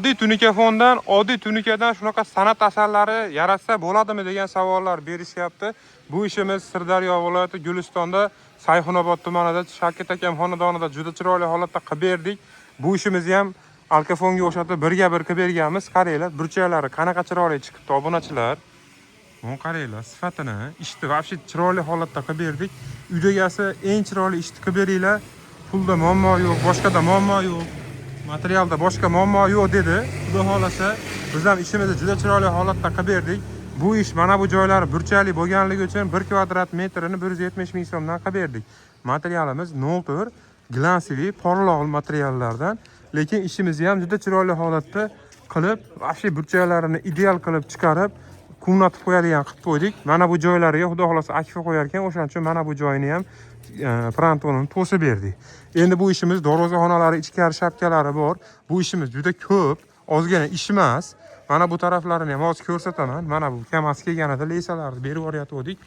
Oddiy tunikafondan, oddiy tunikadan shunaqa san'at asarlari yaratsa bo'ladimi degan savollar berishyapti. Bu ishimiz Sirdaryo viloyati Gulistonda Sayxunobod tumanida Shakit akam xonadonida juda chiroyli holatda qilib berdik. Bu ishimizni ham alkafonga o'xshatib birga bir qilib berganmiz. Qaranglar, burchaklari qanaqa chiroyli chiqibdi obunachilar. Mana qaranglar, sifatini, ishni vobshe chiroyli holatda qilib berdik. Uy egasi eng chiroyli ishni qilib beringlar. Pulda muammo yo'q, boshqada muammo yo'q. Materialda boshqa muammo yo'q dedi. Xudo xolasa, biz ham ishimizni juda chiroyli holatda qilib berdik. Bu ish mana bu joylari burchakli bo'lganligi uchun 1 kvadrat metrini 170 ming so'mdan qilib berdik. Materialimiz 0 glansiy, porloq materiallardan, lekin ishimizni ham juda chiroyli holatda qilib, vobshe burchaklarini ideal qilib chiqarib, qumlatib qo'yadigan qilib qo'ydik. Mana bu joylariga xudo xolasa akfa qo'yar ekan, o'shaning uchun mana bu joyini ham frontonini to'sib berdik. Endi bu ishimiz darvozaxonalari, ichkari shapkalari bor. Bu ishimiz juda ko'p, ozgina ish emas. Mana bu taraflarini ham hozir ko'rsataman. Mana bu KAMAZ kelganida lesalarni berib yuboryaptik.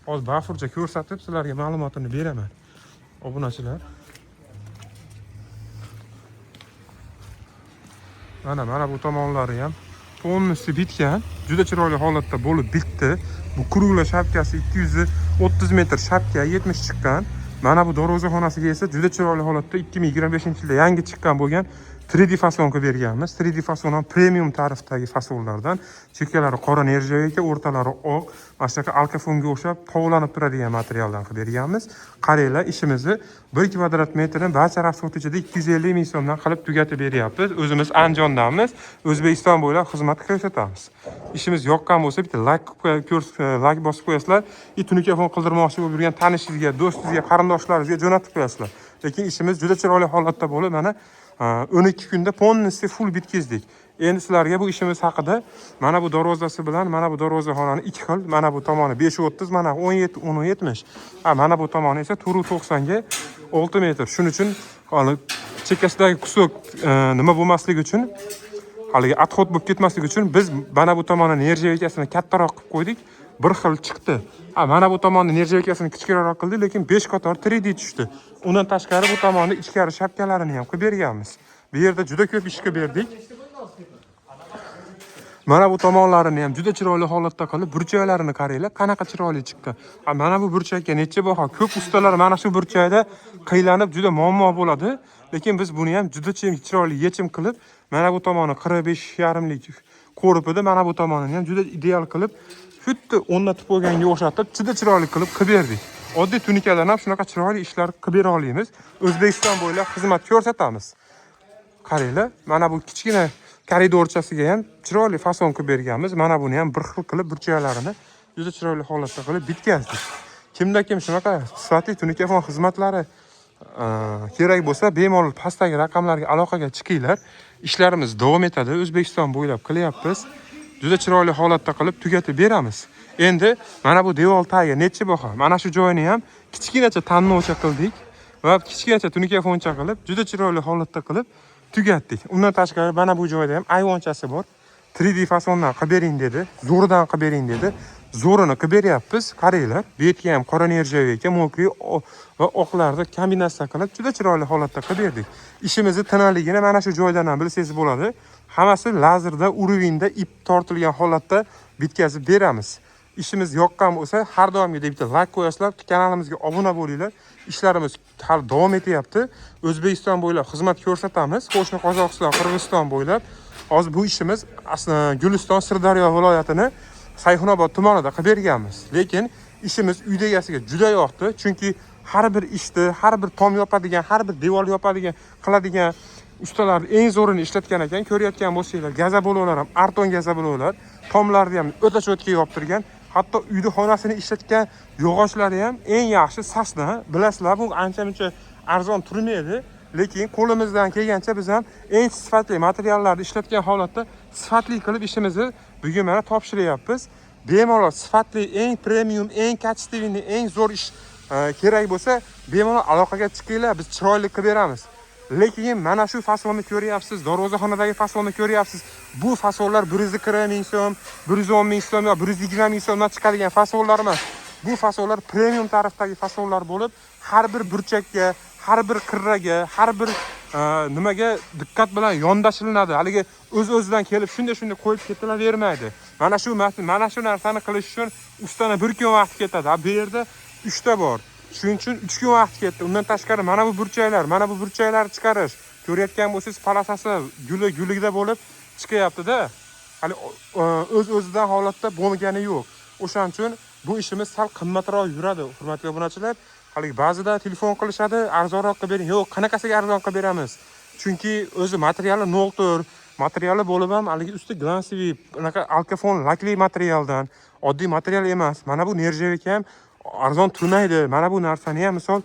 Hozir bafurcha ko'rsatib sizlarga ma'lumotini beraman. Obunachilar. Mana bu tomonlari ham polnisi bitgan, juda chiroyli holatda bo'lib bitdi. Bu kurugla shapkasi 230 metr shapka 70 chiqqan. Mana bu darvozaxonasiga esa juda chiroyli holatda 2025-yilda yangi chiqqan bo'lgan 3D fason qilib berganmiz. 3D fason ham premium tarifdagi fasonlardan. Chekkalari qora nerjaveyka, o'rtalari oq, mana shunaqa alkafonga o'xshab tovlanib turadigan materialdan qilib berganmiz. Qaranglar, ishimizni 1 kvadrat metrini barcha rasxod ichida 250 ming so'mdan qilib tugatib beryapmiz. O'zimiz Andijondanmiz, O'zbekiston bo'ylab xizmat ko'rsatamiz. Ishimiz yoqqan bo'lsa bitta like bosib qo'yasizlar. Tunikafon qildirmoqchi bo'lib yurgan tanishingizga, do'stingizga, qarindoshlaringizga jo'natib qo'yasizlar. Lekin ishimiz juda chiroyli holatda bo'lib, mana 12 kunda polnisi full bitkizdik. Endi sizlarga bu ishimiz haqida, mana bu darvozasi bilan mana bu darvozaxonani ikki xil, mana bu tomoni 5.30, mana 17.70. Mana bu tomoni esa 4.90 ga 6 metr. Shuning uchun chekkasidagi kusok nima bo'lmasligi uchun, haligi adxod bo'lib ketmasligi uchun biz mana bu tomoni nerjaveykasini kattaroq qilib qo'ydik. Bir xil chiqdi. Mana bu tomonni nerjaveykasini kichikroq qildik, lekin 5 qator 3D tushdi. Undan tashqari bu tomonni ichkari shapkalarini ham qilib berganmiz. Bu yerda juda ko'p ish qilib berdik. Mana bu tomonlarini ham juda chiroyli holatda qilib, burchaklarini qaranglar, qanaqa chiroyli chiqdi. Mana bu burchakka necha baho. Ko'p ustalar mana shu burchakda qiylanib juda muammo bo'ladi, lekin biz buni ham juda chiroyli yechim qilib, mana bu tomoni 45,5 lik ko'ripida, mana bu tomonini ham juda ideal qilib, xuddi o'rnatib qo'yganga o'xshatib, juda chiroyli qilib berdik. Oddiy tunikadan ham shunaqa chiroyli ishlar qilib bera olamiz. O'zbekiston bo'ylab xizmat ko'rsatamiz. Qaranglar, mana bu kichkina koridorchasiga ham chiroyli fason qilib berganmiz. Mana buni ham bir xil qilib burchaklarini juda chiroyli holatda qilib bitkazdik. Kimda kim shunaqa sifatli tunikafon xizmatlari kerak bo'lsa, bemalol pastdagi raqamlarga aloqaga chiqinglar. Ishlarimiz davom etadi. O'zbekiston bo'ylab qilyapmiz. Juda chiroyli holatda qilib tugatib beramiz. Endi mana bu devor tagi necha baho. Mana shu joyini ham kichkinacha tannovcha qildik va kichkinacha tunikafoncha qilib, juda chiroyli holatda qilib tugatdik. Undan tashqari mana bu joyda ham ayvonchasi bor. 3D fasondan qilib bering dedi, zo'ridan qilib bering dedi. Zo'rini qilib beryapmiz. Qaranglar, bu yerga ham qora nerjaveyka, mokri va oqlarni kombinatsiya qilib juda chiroyli holatda qilib berdik. Ishimizni tinaligini mana shu joydan ham bilsangiz bo'ladi. Hammasi lazerda, uruvinda ip tortilgan holatda bitkazib beramiz. İşimiz yoqqan bo'lsa, har doimgidek bitta like qo'yasizlar, kanalimizga obuna bo'linglar. Ishlarimiz hali davom etyapti. O'zbekiston bo'ylab xizmat ko'rsatamiz. Qo'shni Qozog'iston, Qirg'iziston bo'ylab. Hozir bu ishimiz aslida Guliston, Sirdaryo viloyatini Sayxunobod tumanida qilib berganmiz. Lekin ishimiz uy egasiga juda yoqdi, chunki har bir ishni, har bir tom yopadigan, har bir devor yopadigan, qiladigan ustalar eng zo'rini ishlatgan ekan. Ko'rayotgan bo'lsanglar, gazabololar ham arton gazabololar, tomlarni ham o'ta cho'tka yoptirgan. Hatto uyda xonasini ishlatgan yog'ochlari ham eng yaxshi sasna. Bilasizlar, bu ancha-muncha arzon turmaydi, lekin qo'limizdan kelgancha biz ham eng sifatli materiallarni ishlatgan holatda sifatli qilib ishimizni bugun mana topshiryapmiz. Bemalol sifatli, eng premium, eng kачественный, eng zo'r ish kerak bo'lsa, bemalol aloqaga chiqinglar, biz chiroyli qilib beramiz. Lekin mana shu fasonni ko'ryapsiz, darvozaxonadagi fasonni ko'ryapsiz. Bu fasonlar 140 ming so'm, 110 ming so'm yoki 120 ming so'mdan chiqadigan fasonlar emas. Bu fasonlar premium tarifdagi fasonlar bo'lib, har bir burchakka, har bir qirraga, har bir nimaga diqqat bilan yondashilinadi. Haligi o'z-o'zidan kelib shunday qo'yib ketilavermaydi. Mana shu narsani qilish uchun ustana 1 kun vaqt ketadi. Bu yerda 3 ta bor. Shuning uchun 3 kun vaqt ketdi. Undan tashqari mana bu burchaklar chiqarish. Ko'rayotgan bo'lsangiz, palasasi guligida bo'lib chiqyapti-da. Hali o'z-o'zidan holatda bo'lmagani yo'q. O'shaning uchun bu ishimiz sal qimmatroq yuradi, hurmatli obunachilar. Haligi ba'zida telefon qilishadi, arzonroq qilib bering. Yo'q, qanaqasiga arzon qilib beramiz? Chunki o'zi materiali no'ltir, materiali bo'lib ham haligi usti glansiviy, unaqa alkafon lakli materialdan, oddiy material emas. Mana bu nerjavik ham arzon turmaydi. Mana bu narsani ham misol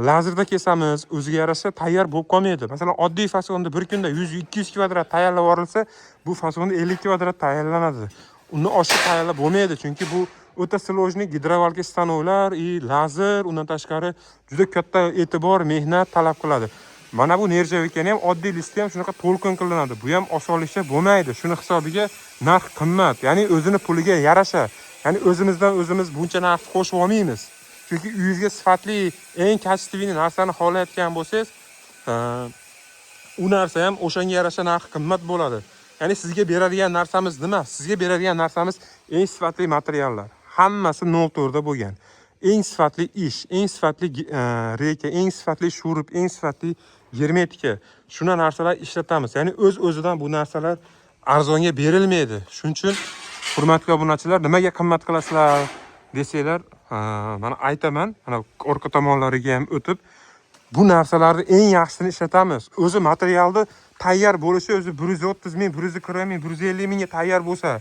lazerda kesamiz, o'ziga yarasha tayyor bo'lib qolmaydi. Masalan, oddiy fasonda bir kunda 100-200 kvadrat tayyorlab yuborilsa, bu fasonda 50 kvadrat tayyorlanadi. Undan oshiq tayyorlab bo'lmaydi, chunki bu o'ta sложный gidrovalka stanovlar, lazer, undan tashqari juda katta e'tibor, mehnat talab qiladi. Mana bu nerjavikani ham oddiy listda ham shunaqa to'lqin qilinadi. Bu ham osonlikcha bo'lmaydi. Shuni hisobiga narx qimmat, ya'ni o'zini puliga yarasha. Ya'ni o'zimiz buncha narx qo'shib olmaymiz. Chunki uyingizga sifatli, eng kачественный narsani xohlayotgan bo'lsangiz, u narsa ham o'shanga yarasha narx qimmat bo'ladi. Ya'ni sizga beradigan narsamiz nima? Sizga beradigan narsamiz eng sifatli materiallar. Hammasi no'ltirda bo'lgan. Eng sifatli ish, eng sifatli reka, eng sifatli shurup, eng sifatli germetika. Shuna narsalar ishlatamiz. Ya'ni o'z-o'zidan bu narsalar arzonga berilmaydi. Shuning uchun hurmatli obunachilar, nimaga qimmat qilasizlar desanglar, mana aytaman, mana orqa tomonlariga ham o'tib, bu narsalarni eng yaxshisini ishlatamiz. O'zi materialni tayyor bo'lishi o'zi 130 ming, 140 ming, 150 mingga tayyor bo'lsa,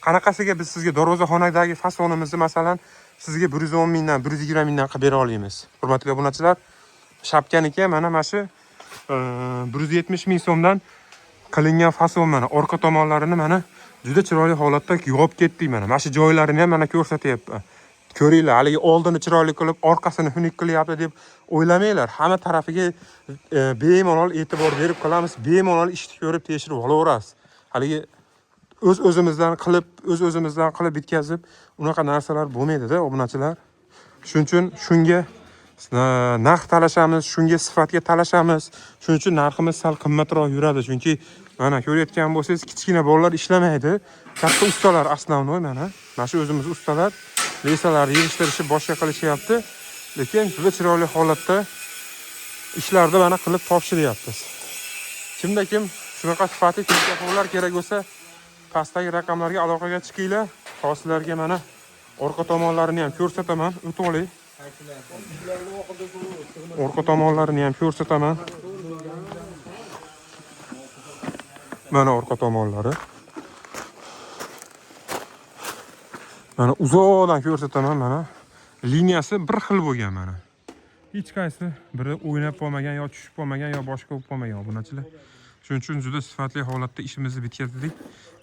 qanaqasiga biz sizga darvozaxonadagi fasonimizni masalan sizga 110 mingdan, 120 mingdan qilib bera olamiz. Hurmatli obunachilar, shapkaniki mana shu 170 ming so'mdan qilingan fason mana orqa tomonlarini mana juda chiroyli holatda yopib ketdik mana. Mana shu joylarini ham mana ko'rsatyapman. Ko'ringlar, haligi oldini chiroyli qilib, orqasini xunuk qilyapti deb o'ylamanglar. Hamma tarafiga bemalol e'tibor berib qilamiz, bemalol ishni ko'rib tekshirib olaverasiz. Haligi o'z-o'zimizdan qilib bitkazib, unaqa narsalar bo'lmaydi-da, obunachilar. Shuning uchun shunga narx talashamiz, shunga sifatga talashamiz. Shuning uchun narximiz sal qimmatroq yuradi. Chunki mana ko'rayotgan bo'lsangiz, kichkina bolalar ishlamaydi. Katta ustalar asnovnoy mana shu o'zimiz ustalar resalarni yig'ishtirishib boshqa qilishyapti. Lekin juda chiroyli holatda ishlarni mana qilib topshiryapmiz. Kim shunaqa sifatli telefonlar kerak bo'lsa, pastdagi raqamlarga aloqaga chiqinglar. Hozirlarga mana orqa tomonlarini ham ko'rsataman. O'to'g'li. Orqa tomonlarini ham ko'rsataman. Mana orqa tomonlari. Mana uzoqdan ko'rsataman mana. Liniyasi bir xil bo'lgan mana. Hech qaysi biri o'ynab qolmagan yo tushib qolmagan yo boshqa bo'lib qolmagan obunachilar. Shuning uchun juda sifatli holatda ishimizni bitkazdik.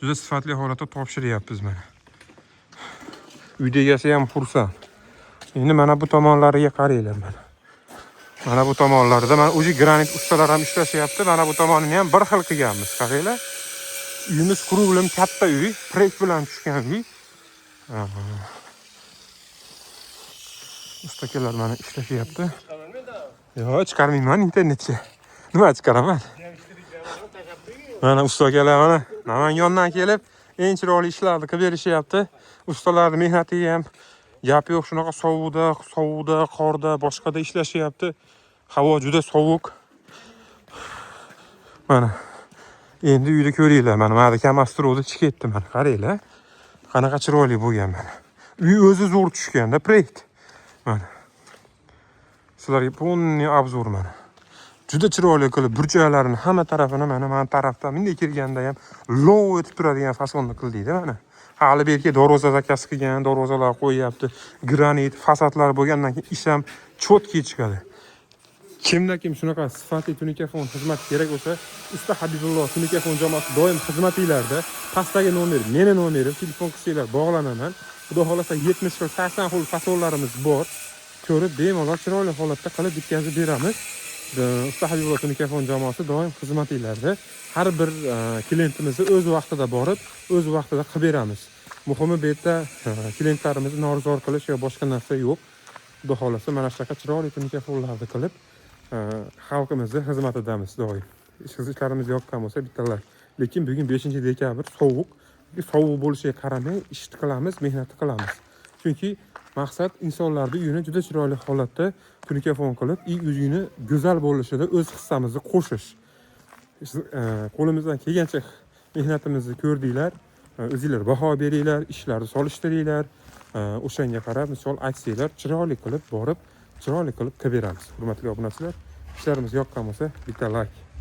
Juda sifatli holatda topshiryapmiz mana. Uyda egasi ham xursand. Endi mana bu tomonlariga qaranglar mana. Mana bu tomonlarda mana o'zi granit ustalar ham ishlashyapti. Mana bu tomonini ham bir xil qilganmiz. Qaranglar. Uyimiz qurulim katta uy, proyekt bilan tushgan uy. Ustakalar mana ishlashyapti. Yo'q, chiqarmayman internetga. Nima chiqaraman? Mana ustakalar mana Namangandan kelib, eng chiroyli ishlarni qilib berishyapti. Ustalarning mehnatiga ham gap yo'q, shunaqa sovuqda, qorda, boshqada ishlashyapti. Havo juda sovuq. Mana endi uyda ko'ringlar, mana kamastrovda chiqib ketdi mana. Qaranglar. Qanaqa chiroyli bo'lgan mana. Uy o'zi zo'r tushganda proyekt. Mana. Sizlarga полный obzor mana. Juda chiroyli qilib burchaklarini hamma tarafini mana tarafdan bunday kirganda ham lov etib turadigan fasonni qildikda mana. Hali bu yerga darvoza zakaz qilgan, darvozalar qo'yapti, granit, fasadlar bo'lgandan keyin ish ham chotki chiqadi. Kim shunaqa sifatli tunikafon xizmat kerak bo'lsa, Usta Habibulloh tunikafon jamoasi doim xizmatinglarda. Pastdagi nomer, meni nomerim, telefon qilsanglar bog'lanaman. Xudo xolasa 70 xil, 80 xil fasonlarimiz bor. Ko'rib bemalol chiroyli holatda qilib bitkazib beramiz. Usta Habibulloh tunikafon jamoasi doim xizmatinglarda. Har bir klientimizni o'z vaqtida borib, o'z vaqtida qilib beramiz. Muhimi bu yerda klientlarimizni norizor qilish yo boshqa narsa yo'q. Xudo xolasa mana shunaqa chiroyli tunikafonlarni qilib xalqimizni xizmatidamiz doim. Ishlarimiz yoqqan bo'lsa bitta like. Lekin bugun 5-dekabr sovuq. Sovuq bo'lishiga qaramay ish qilamiz, mehnat qilamiz. Chunki maqsad insonlarning uyini juda chiroyli holatda telefon qilib, uyini go'zal bo'lishida o'z hissamizni qo'shish. Qo'limizdan kelgancha mehnatimizni ko'rdinglar, o'zingizlar baho beringlar, ishlarni solishtiringlar. O'shanga qarab misol aksiyalar chiroyli qilib borib, chiroyli qilib qilib beramiz. Hurmatli obunachilar, ishlarimiz yoqqan bo'lsa bitta like